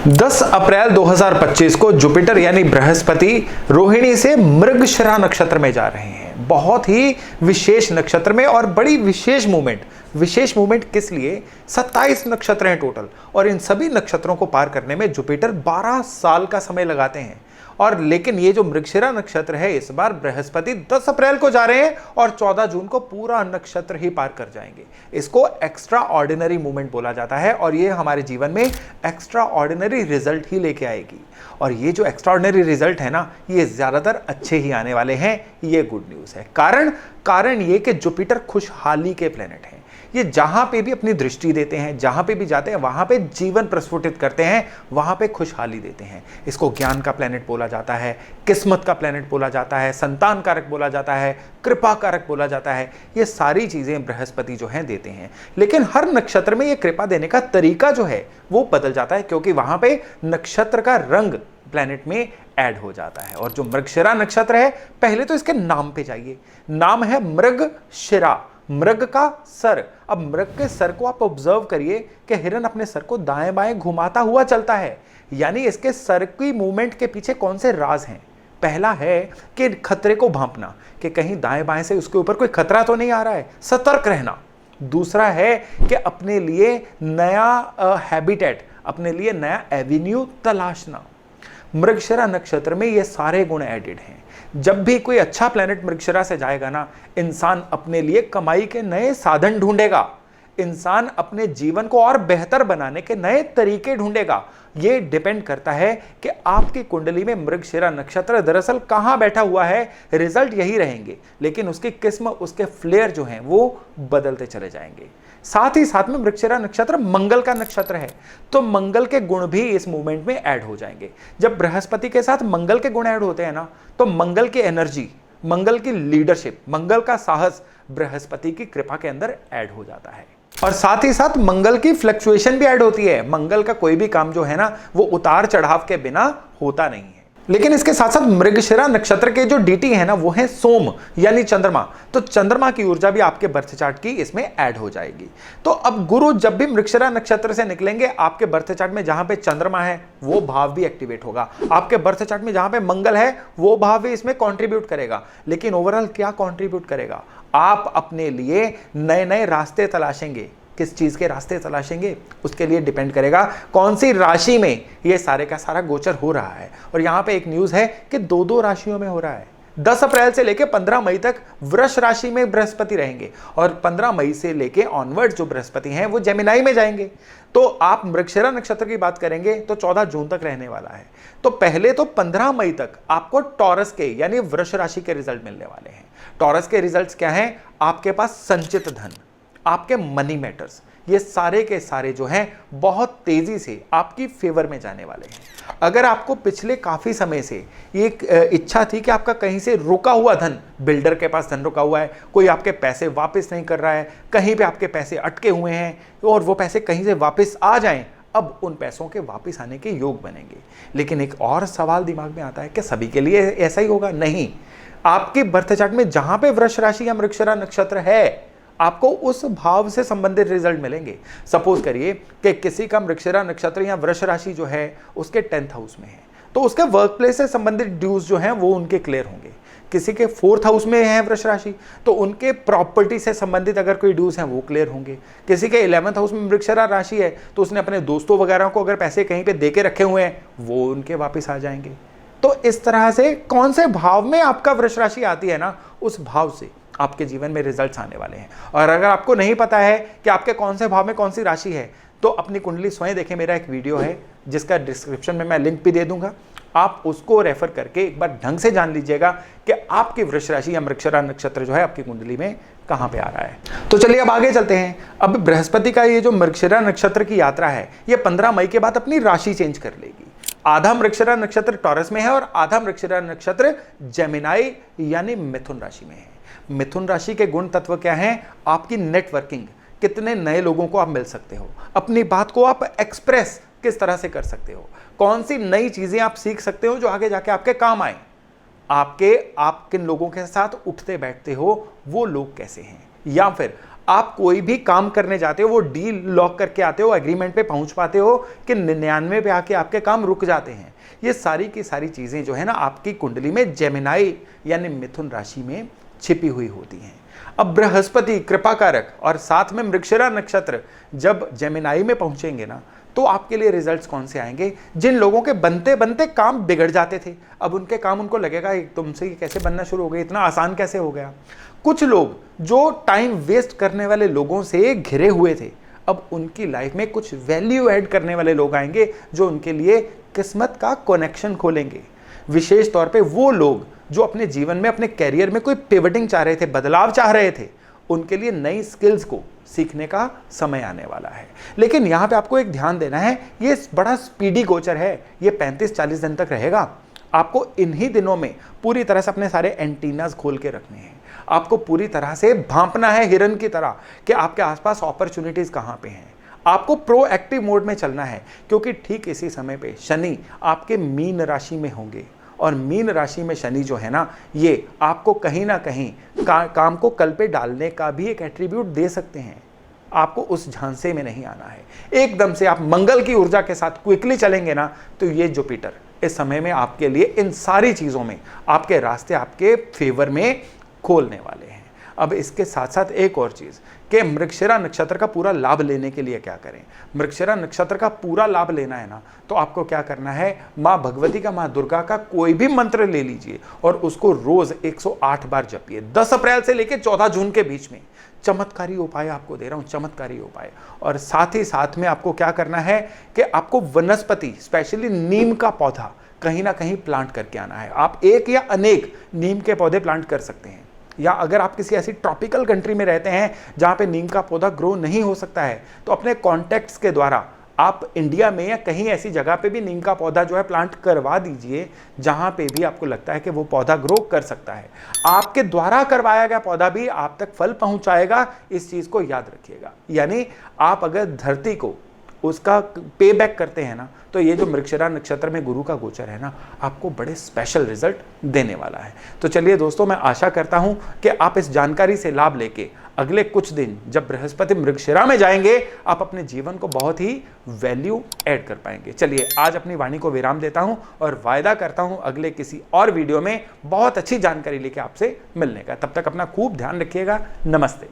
10 अप्रैल 2025 को जुपिटर यानी बृहस्पति रोहिणी से मृगशिरा नक्षत्र में जा रहे हैं। बहुत ही विशेष नक्षत्र में और बड़ी विशेष मूवमेंट किस लिए? 27 नक्षत्र हैं टोटल और इन सभी नक्षत्रों को पार करने में जुपिटर 12 साल का समय लगाते हैं। और लेकिन ये जो मृगशिरा नक्षत्र है इस बार बृहस्पति 10 अप्रैल को जा रहे हैं और 14 जून को पूरा नक्षत्र ही पार कर जाएंगे। इसको एक्स्ट्रा ऑर्डिनरी मूवमेंट बोला जाता है और ये हमारे जीवन में एक्स्ट्रा ऑर्डिनरी रिजल्ट ही लेके आएगी। और ये जो एक्स्ट्रा ऑर्डिनरी रिजल्ट है ना, ये ज्यादातर अच्छे ही आने वाले हैं। ये गुड न्यूज है। कारण ये कि जुपिटर खुशहाली के प्लेनेट हैं। ये जहां पे भी अपनी दृष्टि देते हैं, जहां पे भी जाते हैं, वहां पे जीवन प्रस्फुटित करते हैं, वहां पे खुशहाली देते हैं। इसको ज्ञान का प्लेनेट बोला जाता है, किस्मत का प्लेनेट बोला जाता है, संतान कारक बोला जाता है, कृपा कारक बोला जाता है। ये सारी चीजें बृहस्पति जो हैं देते हैं। लेकिन हर नक्षत्र में ये कृपा देने का तरीका जो है वो बदल जाता है, क्योंकि वहां पे नक्षत्र का रंग प्लेनेट में ऐड हो जाता है। और जो मृगशिरा नक्षत्र है, पहले तो इसके नाम पे जाइए। नाम है मृगशिरा, मृग का सर। अब मृग के सर को आप ऑब्जर्व करिए कि हिरन अपने सर को दाएं बाएं घुमाता हुआ चलता है। यानी इसके सर की मूवमेंट के पीछे कौन से राज हैं? पहला है कि खतरे को भांपना, कि कहीं दाएं बाएं से उसके ऊपर कोई खतरा तो नहीं आ रहा है, सतर्क रहना। दूसरा है कि अपने लिए नया हैबिटेट, अपने लिए नया एवेन्यू तलाशना। मृगशिरा नक्षत्र में ये सारे गुण एडेड हैं। जब भी कोई अच्छा प्लेनेट मृगशिरा से जाएगा ना, इंसान अपने लिए कमाई के नए साधन ढूंढेगा, इंसान अपने जीवन को और बेहतर बनाने के नए तरीके ढूंढेगा। ये डिपेंड करता है कि आपकी कुंडली में मृगशिरा नक्षत्र दरअसल कहां बैठा हुआ है। रिजल्ट यही रहेंगे, लेकिन उसकी किस्म, उसके फ्लेयर जो हैं वो बदलते चले जाएंगे। साथ ही साथ में मृगशिरा नक्षत्र मंगल का नक्षत्र है, तो मंगल के गुण भी इस मूवमेंट में ऐड हो जाएंगे। जब बृहस्पति के साथ मंगल के गुण ऐड होते हैं ना, तो मंगल की एनर्जी, मंगल की लीडरशिप, मंगल का साहस बृहस्पति की कृपा के अंदर ऐड हो जाता है। और साथ ही साथ मंगल की फ्लक्चुएशन भी ऐड होती है। मंगल का कोई भी काम जो है ना, वो उतार चढ़ाव के बिना होता नहीं है। लेकिन इसके साथ साथ मृगशिरा नक्षत्र के जो डीटी है ना, वो है सोम यानी चंद्रमा। तो चंद्रमा की ऊर्जा भी आपके बर्थ चार्ट की इसमें ऐड हो जाएगी। तो अब गुरु जब भी मृगशिरा नक्षत्र से निकलेंगे, आपके बर्थ चार्ट में जहां पे चंद्रमा है वो भाव भी एक्टिवेट होगा। आपके बर्थ चार्ट में जहां पे मंगल है वो भाव भी इसमें कॉन्ट्रीब्यूट करेगा। लेकिन ओवरऑल क्या कॉन्ट्रीब्यूट करेगा? आप अपने लिए नए नए रास्ते तलाशेंगे। किस चीज के रास्ते तलाशेंगे उसके लिए डिपेंड करेगा कौन सी राशि में ये सारे का सारा गोचर हो रहा है। और यहां पे एक न्यूज है कि दो राशियों में हो रहा है। 10 अप्रैल से लेके 15 मई तक वृष राशि में बृहस्पति रहेंगे और 15 मई से लेके ऑनवर्ड जो बृहस्पति हैं वो जेमिनाई में जाएंगे। तो आप मृगशिरा नक्षत्र की बात करेंगे तो 14 जून तक रहने वाला है। तो पहले तो 15 मई तक आपको टॉरस के यानी वृष राशि के रिजल्ट मिलने वाले हैं। टॉरस के रिजल्ट्स क्या हैं? आपके पास संचित धन, आपके मनी मैटर्स, ये सारे के सारे जो हैं बहुत तेजी से आपकी फेवर में जाने वाले हैं। अगर आपको पिछले काफी समय से एक इच्छा थी कि आपका कहीं से रुका हुआ धन, बिल्डर के पास धन रुका हुआ है, कोई आपके पैसे वापस नहीं कर रहा है, कहीं पे आपके पैसे अटके हुए हैं और वो पैसे कहीं से वापस आ जाएं, अब उन पैसों के वापस आने के योग बनेंगे। लेकिन एक और सवाल दिमाग में आता है कि सभी के लिए ऐसा ही होगा? नहीं। आपके बर्थ चार्ट में जहां पे वृष राशि या मृगशिरा नक्षत्र है, आपको उस भाव से संबंधित रिजल्ट मिलेंगे। सपोज करिए कि किसी का मृगशिरा नक्षत्र या वृष राशि जो है उसके 10th हाउस में है, तो उसके वर्क प्लेस से संबंधित ड्यूज जो हैं वो उनके क्लियर होंगे। किसी के 4th हाउस में है वृष राशि, तो उनके प्रॉपर्टी से संबंधित अगर कोई ड्यूज हैं वो क्लियर होंगे। किसी के 11th हाउस में मृगशिरा राशि है, तो उसने अपने दोस्तों वगैरह को अगर पैसे कहीं पे दे के रखे हुए हैं वो उनके वापस आ जाएंगे। तो इस तरह से कौन से भाव में आपका वृष राशि आती है ना, उस भाव से आपके जीवन में रिजल्ट्स आने वाले हैं। और अगर आपको नहीं पता है कि आपके कौन से भाव में कौन सी राशि है, तो अपनी कुंडली स्वयं देखें। मेरा एक वीडियो है जिसका डिस्क्रिप्शन में मैं लिंक भी दे दूंगा, आप उसको रेफर करके एक बार ढंग से जान लीजिएगा कि आपकी वृष राशि या मृगशिरा नक्षत्र जो है आपकी कुंडली में कहां पे आ रहा है। तो चलिए अब आगे चलते हैं। अब बृहस्पति का ये जो मृगशिरा नक्षत्र की यात्रा है, ये 15 मई के बाद अपनी राशि चेंज कर लेगी। आधा मृगशिरा नक्षत्र टॉरस में है और आधा मृगशिरा नक्षत्र जेमिनाई यानी मिथुन राशि में है। मिथुन राशि के गुण तत्व क्या हैं? आपकी नेटवर्किंग, कितने नए लोगों को आप मिल सकते हो, अपनी बात को आप एक्सप्रेस किस तरह से कर सकते हो, कौन सी नई चीजें आप सीख सकते हो जो आगे जाके आपके काम आए, आप किन लोगों के साथ उठते बैठते हो, वो लोग कैसे हैं, या फिर आप कोई भी काम करने जाते हो वो डील लॉक करके आते हो, एग्रीमेंट पे पहुंच पाते हो कि 99 पे आके आपके काम रुक जाते हैं। ये सारी की सारी चीजें जो है ना आपकी कुंडली में जेमिनाई यानी मिथुन राशि में छिपी हुई होती हैं। अब बृहस्पति कृपाकारक और साथ में मृगशिरा नक्षत्र जब जेमिनाई में पहुंचेंगे ना, तो आपके लिए रिजल्ट्स कौन से आएंगे? जिन लोगों के बनते बनते काम बिगड़ जाते थे, अब उनके काम उनको लगेगा तुमसे कैसे बनना शुरू हो गए, इतना आसान कैसे हो गया। कुछ लोग जो टाइम वेस्ट करने वाले लोगों से घिरे हुए थे, अब उनकी लाइफ में कुछ वैल्यू ऐड करने वाले लोग आएंगे जो उनके लिए किस्मत का कनेक्शन खोलेंगे। विशेष तौर पे वो लोग जो अपने जीवन में, अपने कैरियर में कोई पिवटिंग चाह रहे थे, बदलाव चाह रहे थे, उनके लिए नई स्किल्स को सीखने का समय आने वाला है। लेकिन यहां पे आपको एक ध्यान देना है, ये बड़ा स्पीडी गोचर है, ये 35-40 दिन तक रहेगा। आपको इन्हीं दिनों में पूरी तरह से अपने सारे एंटीनास खोल के रखने हैं। आपको पूरी तरह से भांपना है हिरन की तरह कि आपके आसपास अपॉर्चुनिटीज कहां पे हैं। आपको प्रोएक्टिव मोड में चलना है, क्योंकि ठीक इसी समय पे शनि आपके मीन राशि में होंगे और मीन राशि में शनि जो है ना, ये आपको कहीं ना कहीं काम को कल पे डालने का भी एक एट्रीब्यूट दे सकते हैं। आपको उस झांसे में नहीं आना है। एकदम से आप मंगल की ऊर्जा के साथ क्विकली चलेंगे ना, तो ये जुपिटर इस समय में आपके लिए इन सारी चीजों में आपके रास्ते आपके फेवर में खोलने वाले हैं। अब इसके साथ साथ एक और चीज कि मृगशिरा नक्षत्र का पूरा लाभ लेने के लिए क्या करें। मृगशिरा नक्षत्र का पूरा लाभ लेना है ना, तो आपको क्या करना है, माँ भगवती का, माँ दुर्गा का कोई भी मंत्र ले लीजिए और उसको रोज 108 बार जपिए। 10 अप्रैल से लेकर 14 जून के बीच में। चमत्कारी उपाय आपको दे रहा हूं, चमत्कारी उपाय। और साथ ही साथ में आपको क्या करना है कि आपको वनस्पति, स्पेशली नीम का पौधा कहीं ना कहीं प्लांट करके आना है। आप एक या अनेक नीम के पौधे प्लांट कर सकते हैं, या अगर आप किसी ऐसी ट्रॉपिकल कंट्री में रहते हैं जहां पे नीम का पौधा ग्रो नहीं हो सकता है, तो अपने कॉन्टैक्ट्स के द्वारा आप इंडिया में या कहीं ऐसी जगह पे भी नीम का पौधा जो है प्लांट करवा दीजिए, जहां पे भी आपको लगता है कि वो पौधा ग्रो कर सकता है। आपके द्वारा करवाया गया पौधा भी आप तक फल पहुंचाएगा, इस चीज को याद रखिएगा। यानी आप अगर धरती को उसका पे बैक करते हैं ना, तो ये जो मृगशिरा नक्षत्र में गुरु का गोचर है ना, आपको बड़े स्पेशल रिजल्ट देने वाला है। तो चलिए दोस्तों, मैं आशा करता हूं कि आप इस जानकारी से लाभ लेके अगले कुछ दिन जब बृहस्पति मृगशिरा में जाएंगे, आप अपने जीवन को बहुत ही वैल्यू ऐड कर पाएंगे। चलिए आज अपनी वाणी को विराम देता हूं और वायदा करता हूं अगले किसी और वीडियो में बहुत अच्छी जानकारी लेके आपसे मिलने का। तब तक अपना खूब ध्यान रखिएगा। नमस्ते।